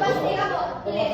Pasti kamu tulis.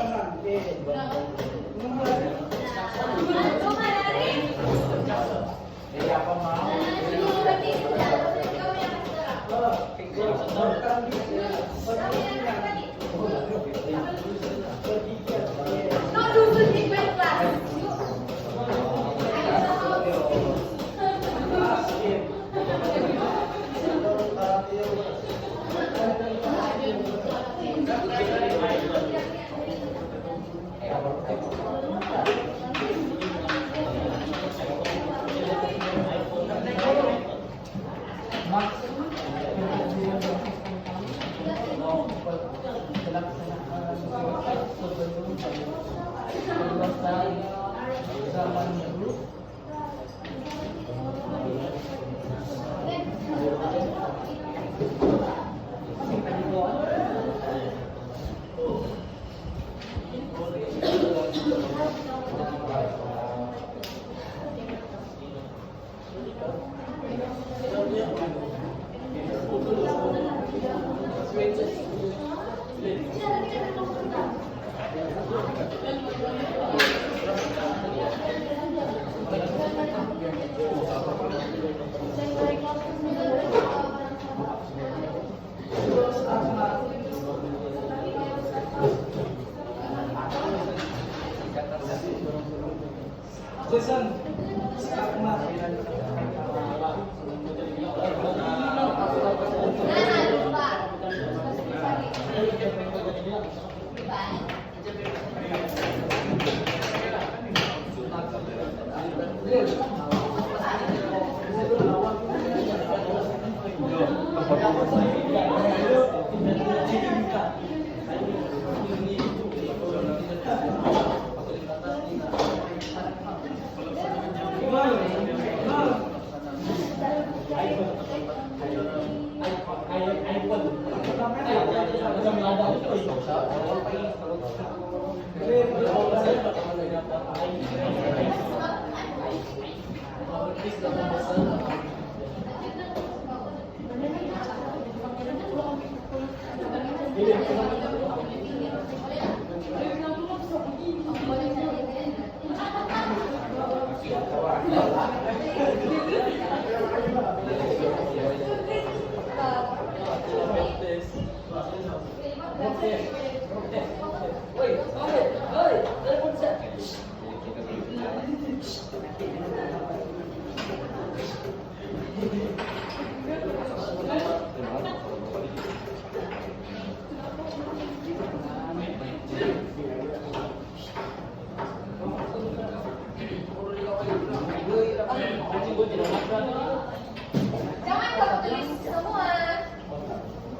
Jangan kau tulis semua.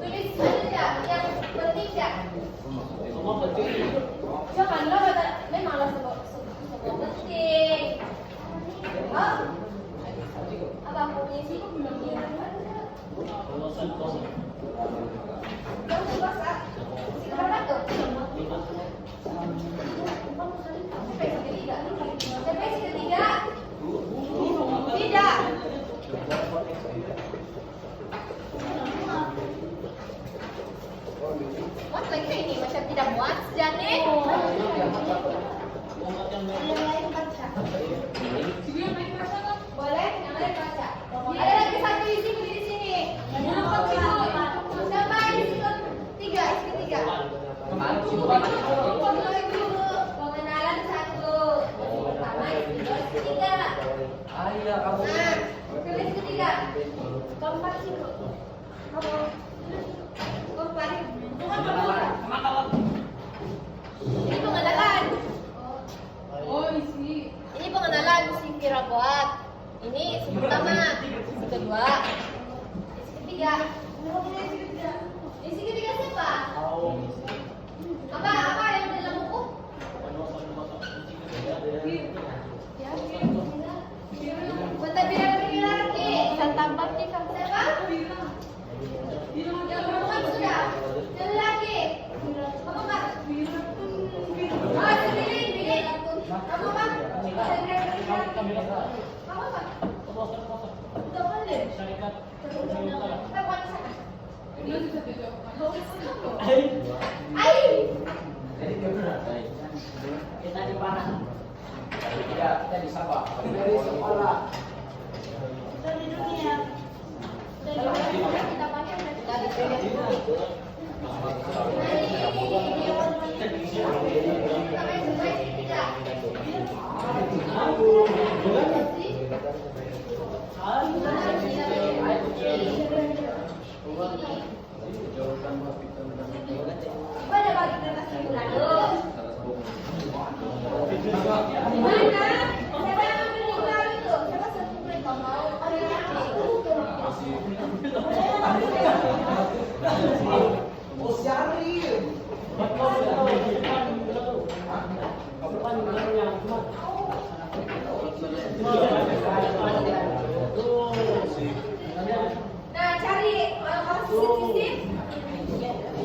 Tulis saja yang penting ya. Janganlah memanglah semua penting. Oh, apa punya sih? Jangan lupa siapa tuh? TPS ketiga. Tidak. Muat lagi ini macam tidak muat jadi. Boleh, yang lain baca. Ada lagi satu isi di sini. Siapa isi ketiga? Isi ketiga. Pengenalan satu. Pertama isi ketiga. Nah, tulis ketiga. Keempat sih. Keempat. Ini pengenalan. Oh, isi. Ini pengenalan si Vira buat. Ini isi pertama, isi kedua, isi ketiga. Isi ketiga siapa? Apa yang di dalam buku? Pentadbiran laki-laki. Tampak di siapa? Yang perempuan sudah. Yang laki. Kamu Pak? Oh, sendiri, pilih. Kamu Pak? Kamu Pak? Udah boleh. Kita buat sana. Kita di mana? Kita di Sabah. Dari Sabah. Kita di dunia. Kita pakai Nah, cari sisip-sisip.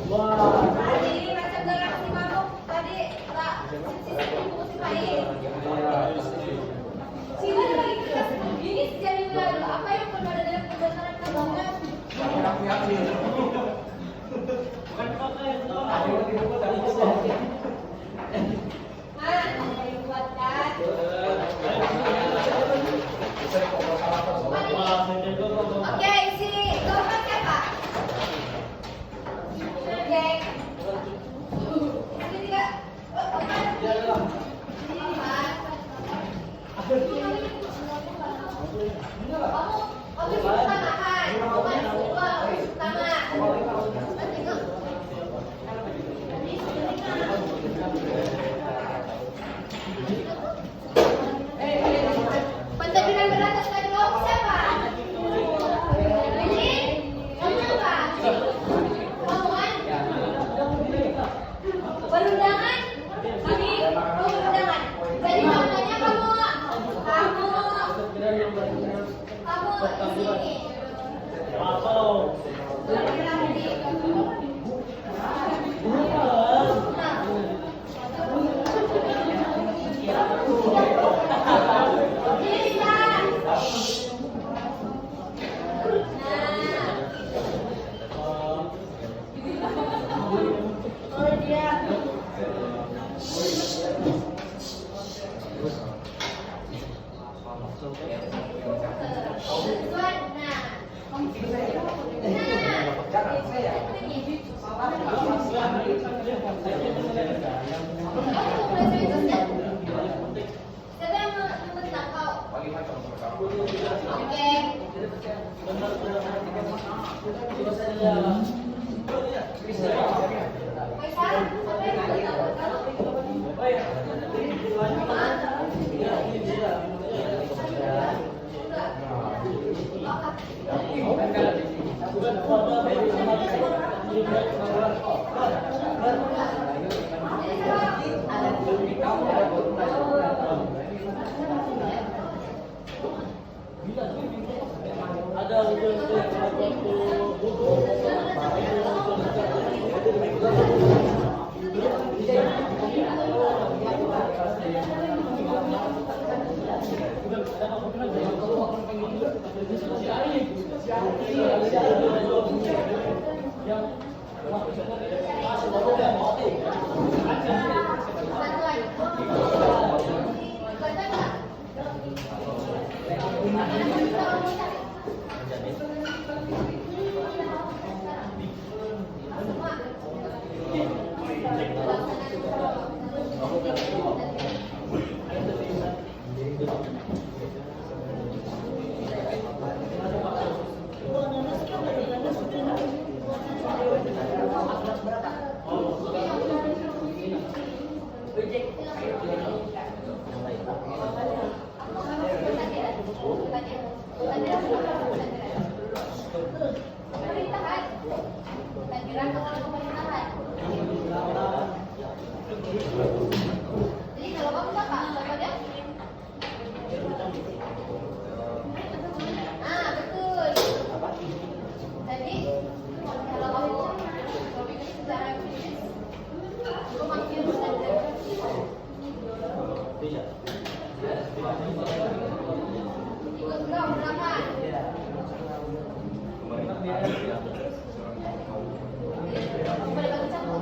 Tadi macam galaksi mabuk. Tadi Pak, sisip-sisip buku sipain. Sini ada lagi kertas. Ini sejak minggu lalu. Apa yang perlu ada dalam pembentaran keuangan? Oke, isi korban siapa? Oke. Ini tiga. Kamu utama kan? Pencabulan beratas tadi kelompok siapa? Ini? Kamu apa? Kamu kan? Berundangan? Kami berundangan. Jadi maknanya kamu di sini. Jadi kalau kamu siapa? Siapa dia? Ah, betul. Jadi kalau kamu bikin sejarah bisnis, kamu makin ikut berapa? Boleh bagi satu.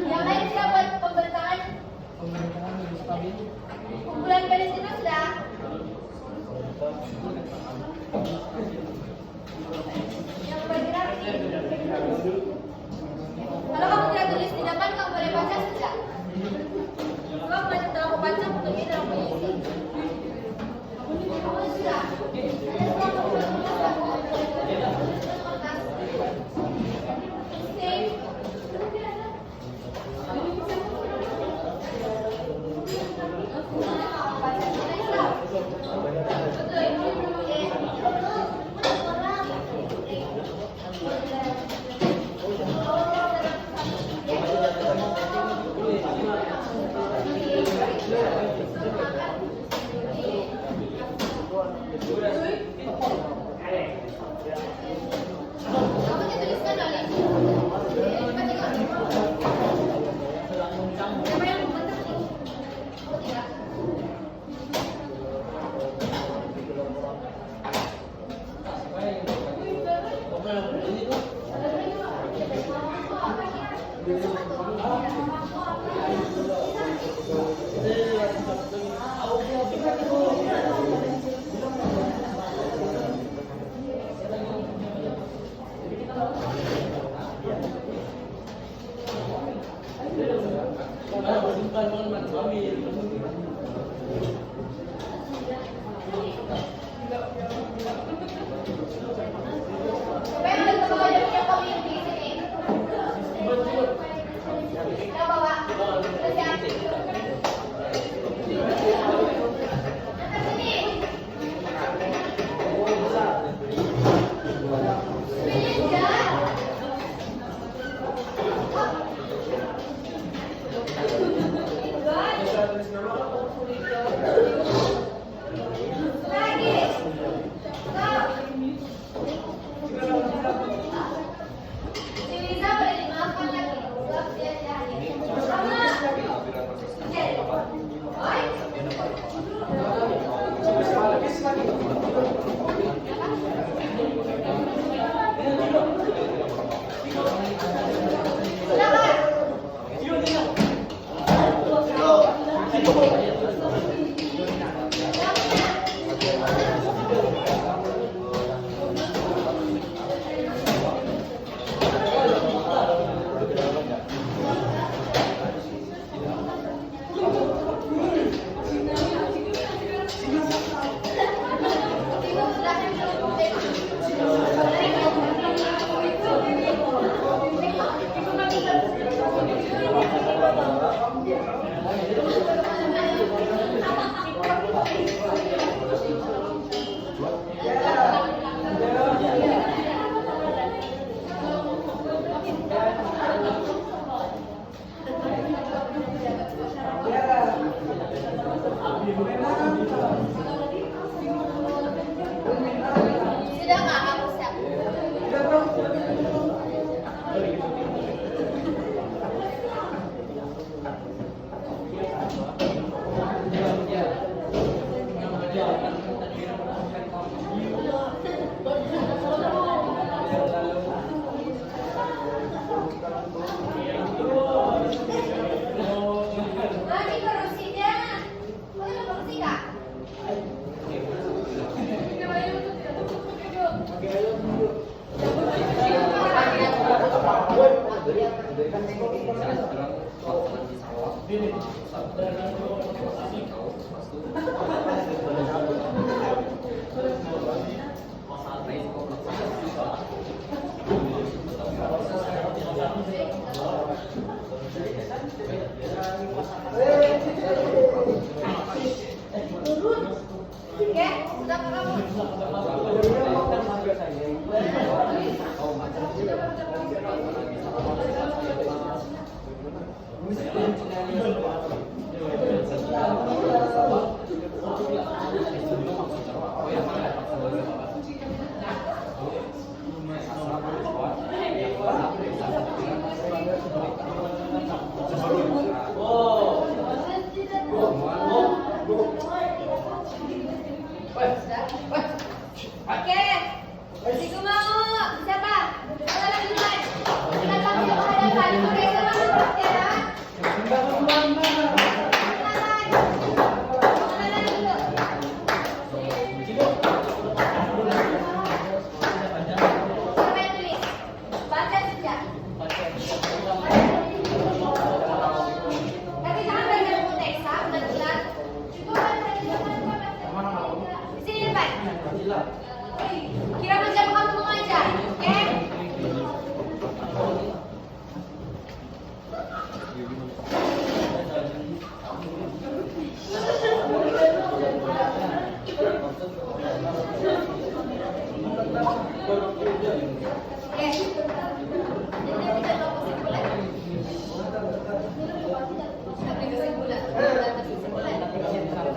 Yang lain sudah buat pemberitaan. Kumpulan Palestina sudah. Yang bergerak ini. Kalau kamu tidak tulis di depan, kamu boleh baca saja. Kalau kamu tidak mau baca, mungkin tidak mau isi. Kamu sudah. Oke, sudah kamu. Oke, si Gumau, siapa? Ada lagi duluan. Kita langsung menghadapkan. Oke, semangat terus ya. Kenalan. Kenalan dulu. Siapa yang tulis? Baca saja. Tapi jangan belajar buku teks, benar-benar. Cukup baca di depan. Di sini depan. Kira macam kamu mengajar, oke?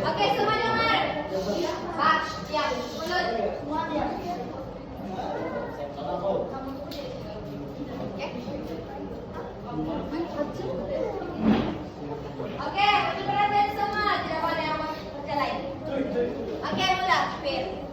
Oke, semua dengar. Pak, siap. Mulut. Semua diam. Oke, perhatian semua. Tidak boleh yang baca lain. Oke, mulai. Fir.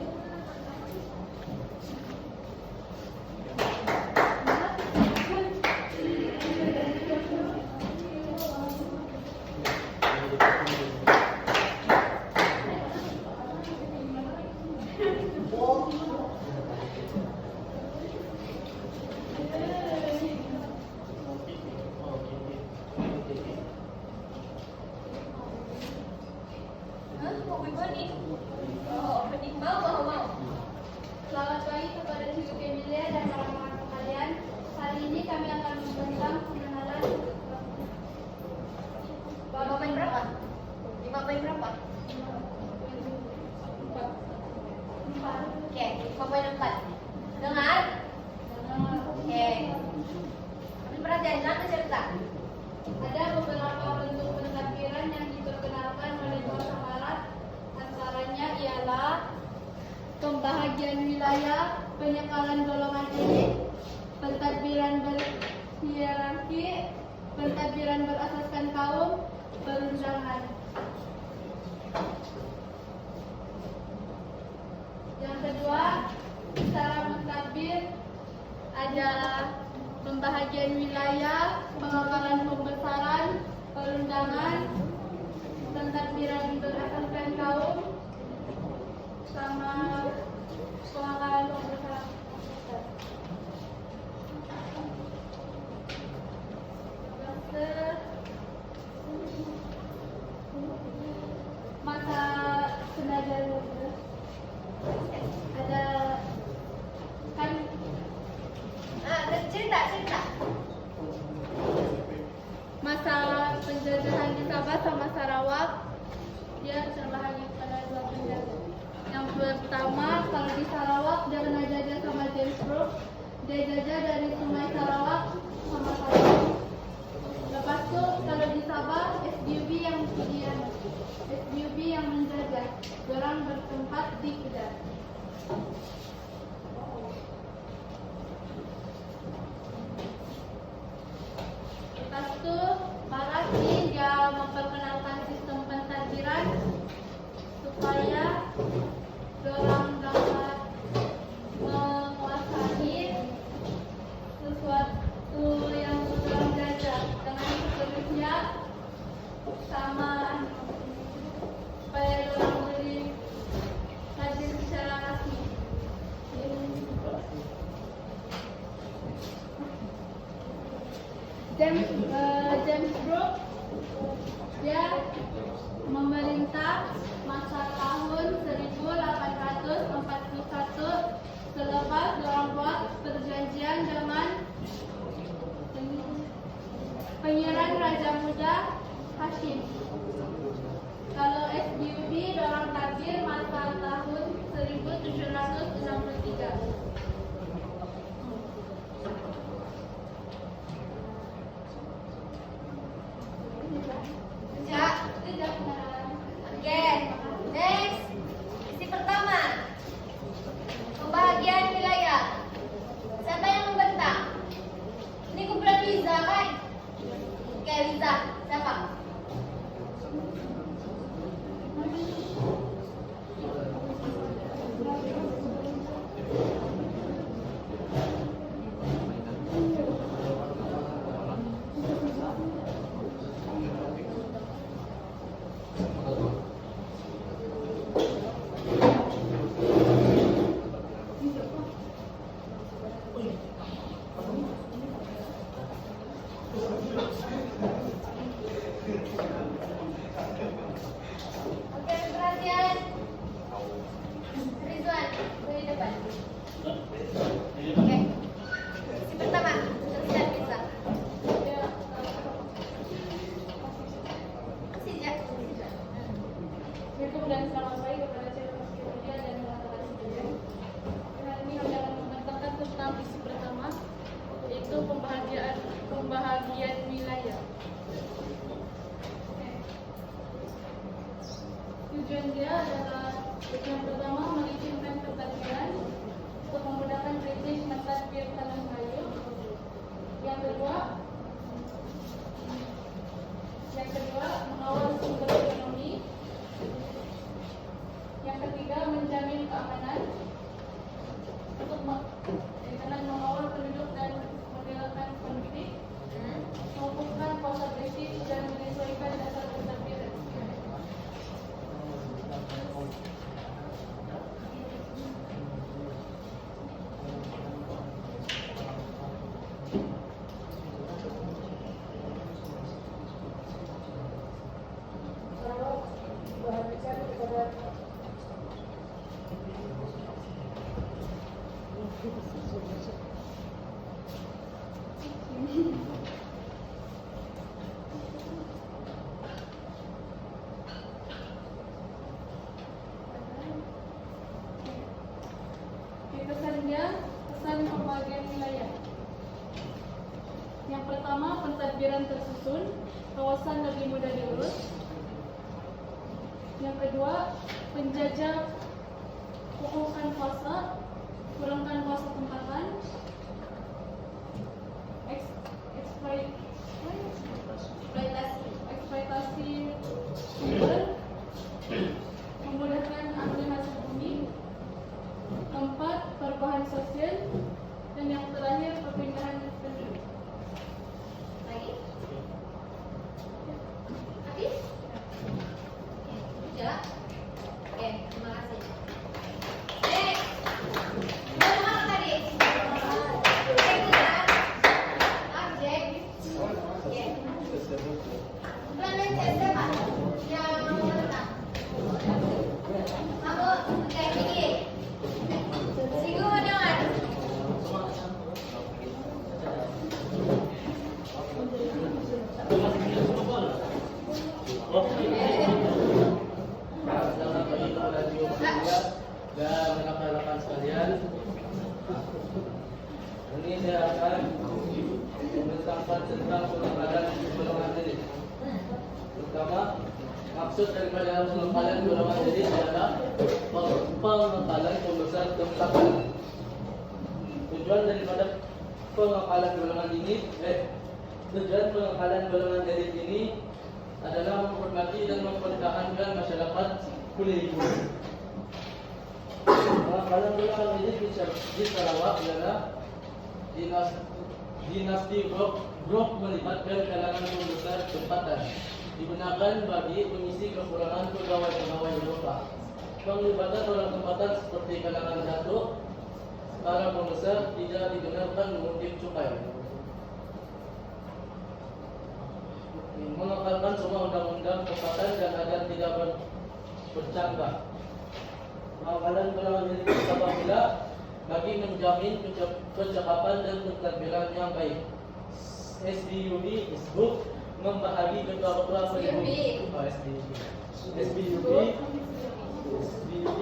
Selamat pagi kepada Ibu Emilia dan orang-orang sekalian. Hari ini kami akan tentang pengenalan. Bapak main berapa? 5 poin berapa? 4. Oke, 5 poin 4. Dengar? Oke. Ambil perhatian, nanti cerita. Ada beberapa bentuk pentadbiran yang diperkenalkan oleh bahasa Arab. Antaranya ialah pembahagian wilayah, penyekalan golongan elit, pentadbiran berhierarki, pentadbiran berasaskan kaum, perundangan. Yang kedua, cara mentadbir ada pembahagian wilayah, pengamalan pembesaran, perundangan, pentadbiran berasaskan kaum, sama pengamalan pembesaran. Masa tenaga ada kan Cerita. masa penjajahan di Sabah sama Sarawak, dia terbahagi pada 2 penjajah. Yang pertama, kalau di Sarawak dia pernah jajah sama James Brooke, dia jajah dari Sungai Sarawak sama Sabah. Lepas itu kalau di Sabah SBUB yang menjajah, orang bertempat di Kedah. Lepas itu Barat ini dia memperkenalkan sistem pentadbiran supaya orang dapat menguasai sesuatu yang orang jajah dengan seterusnya, sama supaya orang beri hadir secara rasmi. James Brooke Dia memerintah masa tahun 1841 selepas membuat perjanjian dengan Pangeran Raja Muda Hashim. Kalau SBUD dorang takdir masa tahun 1763. Tidak. Oke, next. Isi pertama. Pembahagian wilayah. Siapa yang membentang? Ini kumpulan Liza kan? Oke, Liza. Siapa? Oke, perhatian. Rizwan, dari depan. Oke. Isi pertama. Teruskan bisa. Sejak. Assalamualaikum dan selamat pagi kepada Cewek Media dan teman-teman sekalian. Hari ini kami akan membentangkan tentang isi pertama, yaitu pembahagian wilayah. Tujuan dia adalah yang pertama mengizinkan pertandingan untuk menggunakan British mentadbir tanah kayu. Yang kedua mengawal sumber ekonomi. Yang ketiga menjamin keamanan untuk mengawal penduduk dan menghilangkan konflik, mengukuhkan kuasa British dan menyesuaikan dasar pentadbiran. Pesan pembagian wilayah. Yang pertama, pentadbiran tersusun, kawasan lebih mudah diurus. Yang kedua, penjajah kukuhkan kuasa, kurangkan kuasa tempatan. Eksploitasi sumber, memudahkan ambil hasil bumi. Keempat, perubahan sosial. Dan yang terakhir, perpindahan penduduk. Lagi? Habis? Sudah? Oke, terima kasih. Next. Gimana mana tadi? Objek bukan? Objek. Oke. Planet siapa? Yang mana? Kamu, oke, ini. Sigo dengan. Dan rekan-rekan sekalian, ini saya akan membentangkan tentang pengembangan golongan jenis. Pertama, maksud daripada pengembangan golongan jenis adalah pengakalan pembesar tempatan. Tujuan daripada pengakalan golongan jenis, tujuan pengakalan golongan jenis ini adalah menghormati dan mempertahankan masyarakat kulit. Pengakalan golongan jenis di Sarawak adalah dinasti Brok melibatkan kalangan pembesar tempatan, digunakan bagi mengisi kekurangan pegawai-pegawai Eropa. Penglibatan orang tempatan seperti kalangan datuk, para pembesar tidak dibenarkan mengutip cukai. Mengakalkan melaksanakan semua undang-undang tempatan dan agar tidak bercanggah. Pengawalan menjadi apabila bagi menjamin percakapan dan pentadbiran yang baik. SBUB disebut membahagi ketua-ketua pribumi. SBUB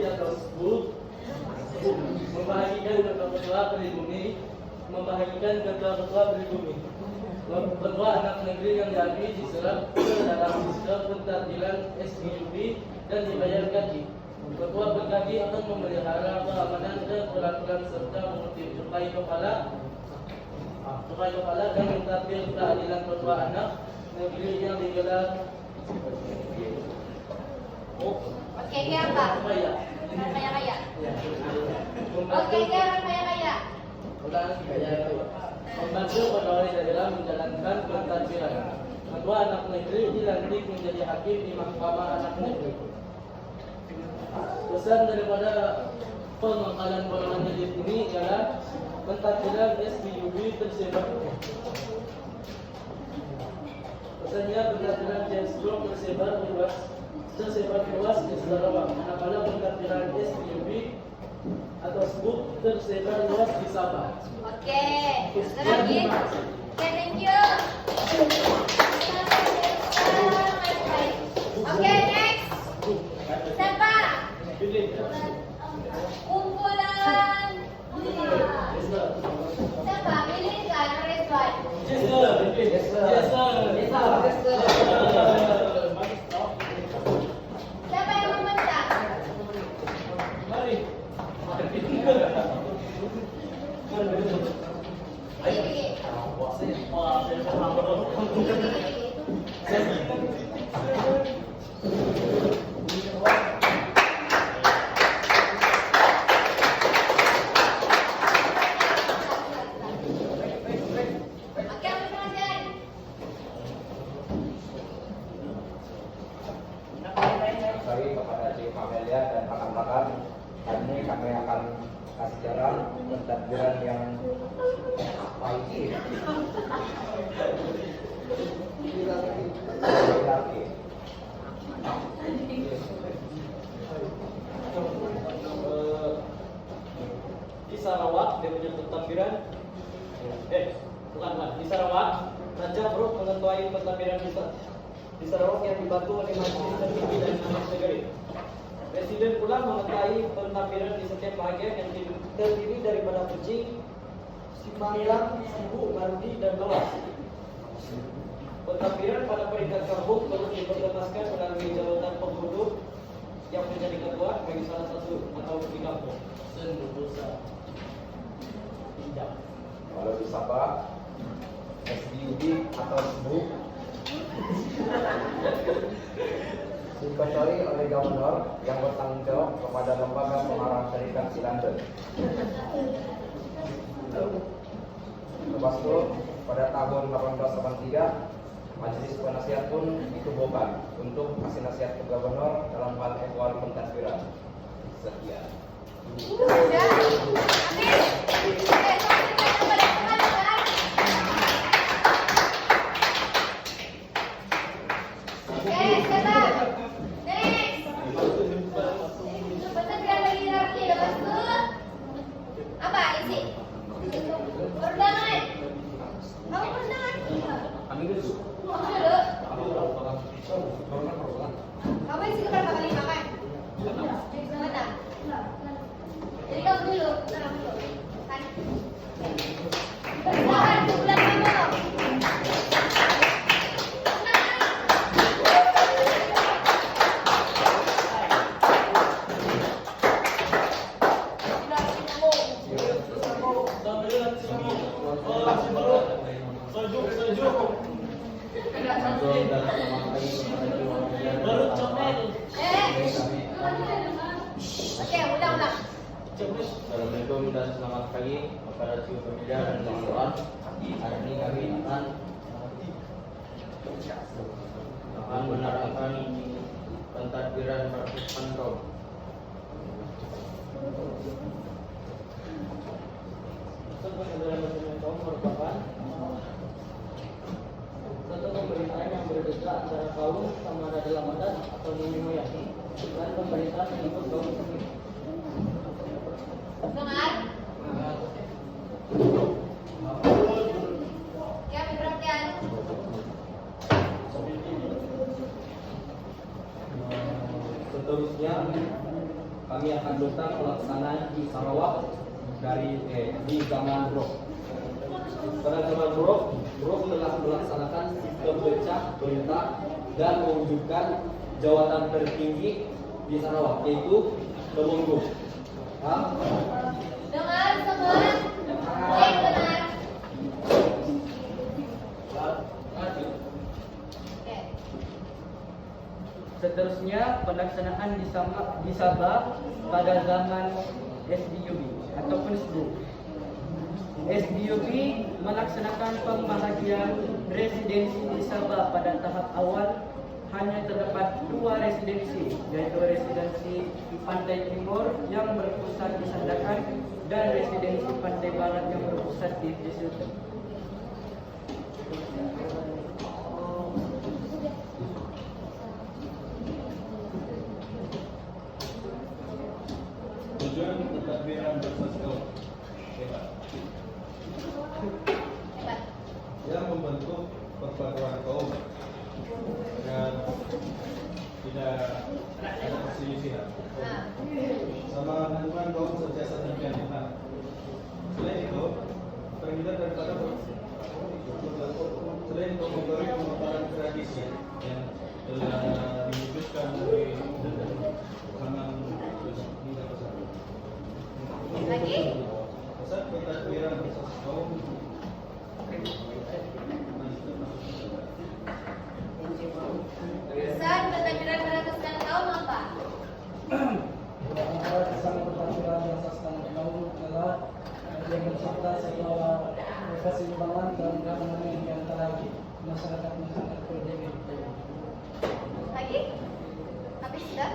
atau SBUB membahagikan ketua-ketua pribumi, ketua anak negeri yang jadi diserap ke dalam sistem pentadbiran SBUB dan dibayar gaji. Ketua bergaji akan memelihara keamanan dan peraturan serta mengutai kepala dan mentadbir keadilan ketua anak negeri yang digelar. Oke, apa? Kaya. Oke, kaya. Membantu pegawai daerah menjalankan pentadbiran. Ketua anak negeri dilantik menjadi hakim di Mahkamah Anak Negeri. Pesan daripada pemangkalan golongan jadid ini ialah pentadbiran SBUB tersebar. Pesannya pentadbiran James Group tersebar luas di Sarawak. Manakala pentadbiran SBUB atau SBUB tersebar luas di Sabah. Oke, lagi. Oke, thank you. Oke, next. Siapa? Kumpulan. Siapa? Pilih kan, Rizwan. Siapa yang membaca? Sorry kepada Cik Amelia dan rekan-rekan, hari ini kami akan kasih jalan pentadbiran yang baik. Di Sarawak dia punya pentadbiran bukan di Sarawak Raja Bro mengetuai pentadbiran di Sarawak yang dibantu oleh Majelis Tertinggi dan Anak Negeri. Presiden pula mengetuai pentadbiran di setiap bahagian yang terdiri daripada Kuching, Simanglang, Sibu, Marudi, dan Lawas. Pentadbiran pada peringkat kampung terus diperletaskan melalui jabatan penghulu yang menjadi ketua bagi salah satu atau di kampung. Kalau di Sabah, SBUB atau SBUB diketuai oleh Gubernur yang bertanggung jawab kepada Lembaga Pengarah Syarikat di London. Lepas itu, pada tahun 1883, Majelis Penasihat pun ditubuhkan untuk kasih nasihat ke Gubernur dalam hal ehwal pentadbiran. Sekian. Kamu isi berapa kali makan? Mana? Jadi kamu dulu, kamu dulu. Kan? Bertahan sebelah kamu. Oke, ulang. Assalamualaikum dan selamat pagi kepada seluruh pemuda dan kawan-kawan. Hari ini kami akan menerangkan pentadbiran Partisman Rom. Merupakan satu pemerintahan yang berdasar antara kaum sama ada dalam adat atau nenek moyang dan pemerintah menyebut kaum sendiri. Dengar? Ya, perhatian. Seterusnya kami akan tentang pelaksanaan di Sarawak di zaman Brok. Pada zaman Brok telah melaksanakan sistem pecah perintah dan mewujudkan jawatan tertinggi di Sarawak, yaitu Temenggung. Dengar semua. Yang benar. Oke. Seterusnya pelaksanaan di Sabah pada zaman SDUB ataupun SDU. SDUB melaksanakan pembahagian residensi di Sabah pada tahap awal hanya terdapat 2 residensi, yaitu residensi Pantai Timur yang berpusat di Sandakan dan residensi Pantai Barat yang berpusat di Sultan. Tujuan pentadbiran berbasis kaum Hebat. yang membentuk persatuan kaum dan tidak ada perselisihan Nah, sama hubungan kaum sentiasa terjaga. Selain itu, terhindar daripada selain itu memberi pemaparan tradisi yang telah diwujudkan oleh zaman hingga pesan. lagi? Pusat pentadbiran berbasis kaum Pesan pentadbiran berasaskan kaum apa? Kesan pentadbiran berasaskan kaum adalah yang bersifat sebuah keseimbangan dan keamanan di antara masyarakat berbeda. Lagi? Habis sudah?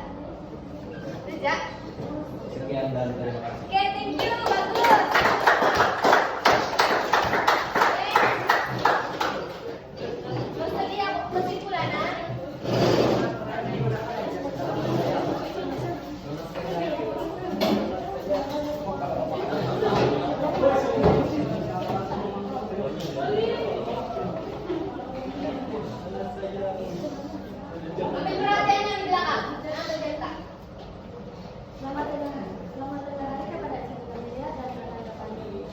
Sudah? Sekian dan terima kasih. Oke, thank you. Bagus. Bersedia kesimpulan, ah? Ambil perhatian yang di belakang. Jangan tergesa. Selamat tengah hari kepada seluruh media dan rekan-rekan sekalian.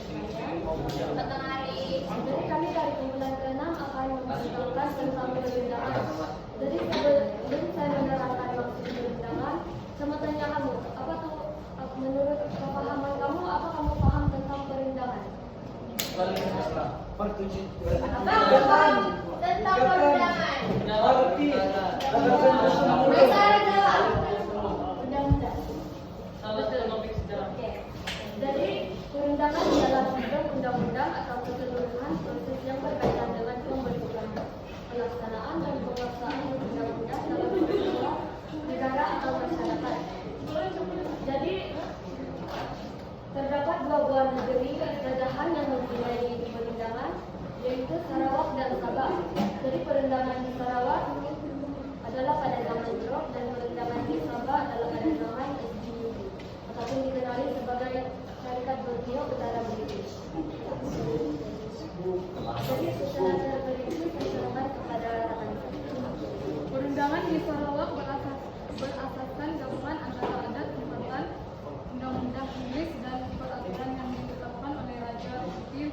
Selamat hari. Jadi kami dari kumpulan ke-6 akan memberitahukan tentang perundangan. Jadi sebelum saya menerangkan maksud perundangan, saya mau tanya kamu, apa tuh menurut pemahaman kamu, apa kamu paham tentang perundangan? Apa paham tentang perundangan? Bicara jawab. Undang-undang. Oke. Jadi perundangan adalah bentuk undang-undang atau keseluruhan proses yang berkaitan dengan pembentukan, pelaksanaan dan penguasaan undang-undang dalam sebuah negara atau masyarakat. Jadi terdapat 2 buah negeri jajahan yang mempunyai perundangan, yaitu Sarawak dan Sabah. Jadi perundangan di Sarawak adalah pada zaman Brok dan perundangan di Sabah adalah pada zaman SDUB ataupun dikenali sebagai Syarikat Borneo Utara British. Jadi setelah terperinci saya serahkan kepada rekan saya. Perundangan di Sarawak berasaskan gabungan antara adat tempatan, undang-undang Inggris dan peraturan yang ditetapkan oleh Raja Eksekutif.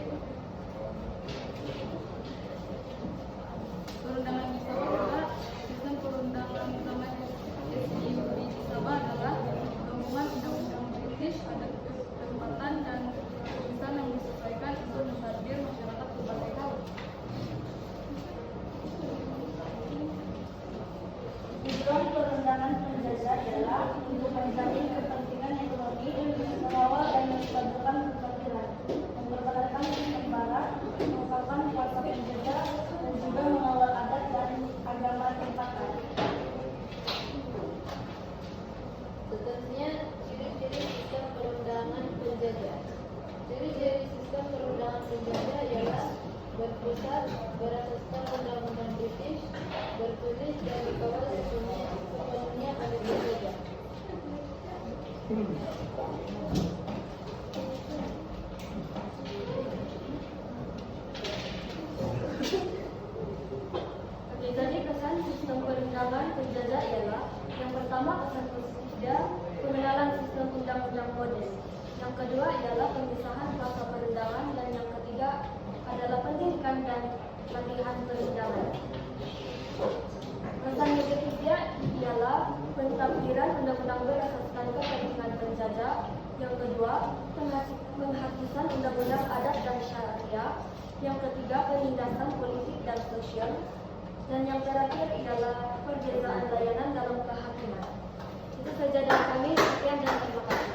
Perundangan di Sabah adalah sistem perundangan zaman SDUB di Sabah adalah gabungan undang-undang British, adat tempatan dan keputusan yang Oke, jadi kesan sistem perundangan penjajah ialah yang pertama kesan positifnya pengenalan sistem undang-undang modern. Yang kedua ialah pemisahan kuasa perundangan dan yang ketiga adalah pendidikan dan latihan perundangan. Kesan negatifnya ialah pentafsiran undang-undang berasaskan kepentingan penjajah. Yang kedua, penghapusan undang-undang adat dan syariah. Yang ketiga, penindasan politik dan sosial. Dan yang terakhir adalah perbedaan layanan dalam kehakiman. Itu saja dari kami. Sekian dan terima kasih.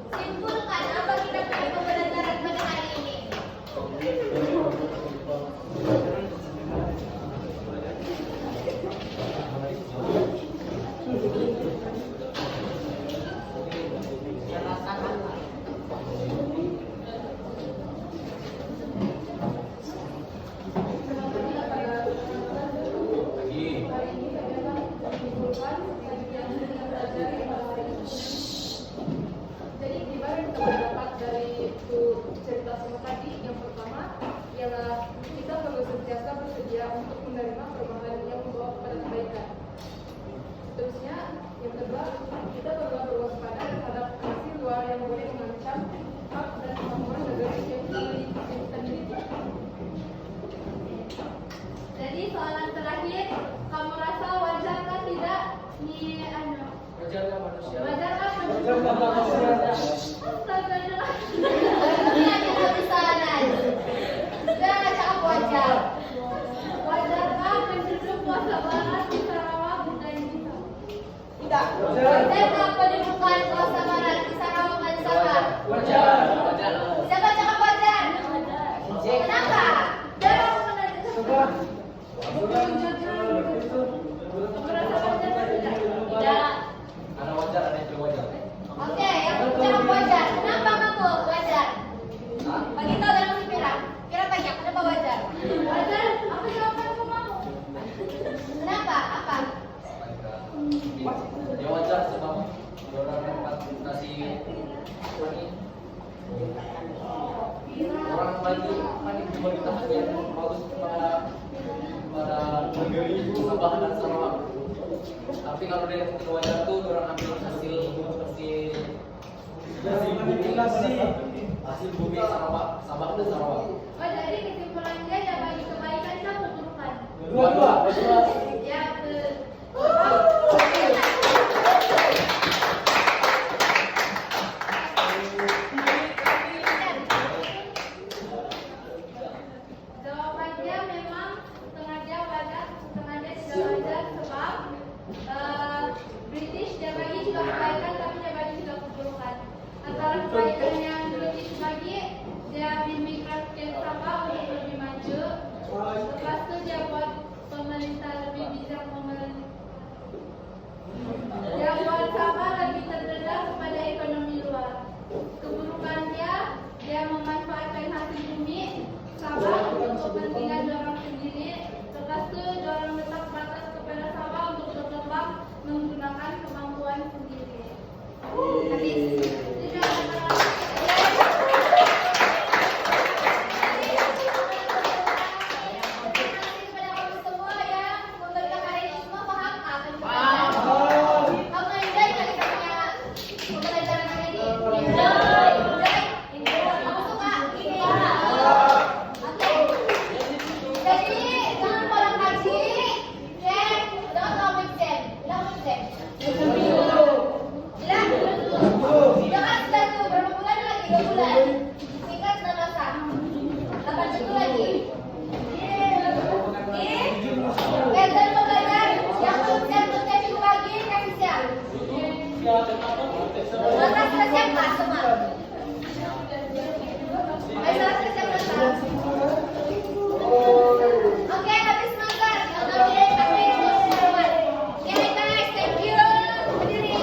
Simpulkan apa kita punya pembelajaran pada hari ini. Jadi gimana kita mendapat dari itu cerita semua tadi? Yang pertama ialah kita perlu sentiasa bersedia untuk menerima perubahan yang membawa kepada kebaikan. Seterusnya, yang kedua, kita perlu berwaspada terhadap aksi luar yang boleh mengancam hak dan kemampuan negara yang kita miliki. Jadi soalan terakhir, kamu rasa wajarkah tidak Wajarkah manusia? wajarkah Ini ada tulisan. Jangan cakap wajar. wajarkah penduduk kuasa barat di Sarawak dan di Sabah? Tidak. Kenapa dibukan kuasa barat di Sarawak dan Sabah? Wajar. Siapa cakap wajar? Kenapa? Jangan aku menanyakan. Tidak. Ada wajar, ada yang tidak wajar. Oke, yang cakap wajar. Kenapa kamu wajar? Bagi tahu dalam si Pira. Pira tanya, kenapa wajar? Wajar? Apa jawabanmu kamu? Kenapa? Apa? Ya wajar sebab orang dapat kasih orang bagi cuma ditahan yang bagus pada Sabah dan Sarawak. Tapi kalau dia tidak wajar tuh orang ambil hasil bumi Sarawak, Sabah dan Sarawak. Oh, jadi kesimpulannya ya bagi kebaikan dan keburukan. Dua. Ya, betul. Jawabannya memang setengahnya wajar, setengahnya tidak wajar sebab British dia bagi juga kebaikan tapi dia bagi juga keburukan. Antara kebaikan yang British bagi, dia memigrasikan Sabah untuk lebih maju. Lepas itu dia buat pemerintah lebih bijak dia buat Sabah lebih terdedah kepada ekonomi luar. Keburukannya, dia memanfaatkan hasil bumi Sabah untuk kepentingan orang sendiri. Lepas itu, orang letak batas kepada Sabah untuk berkembang menggunakan kemampuan sendiri. Habis. Tidak ada. Singkat dan masak. 8 jam lagi. Dan pembelajar yang belum siap cukup lagi kasih siap. Maka sudah siap Pak semua. Ayo sudah siap Pak. Oke, habis makan. Oke, guys, thank you. Berdiri.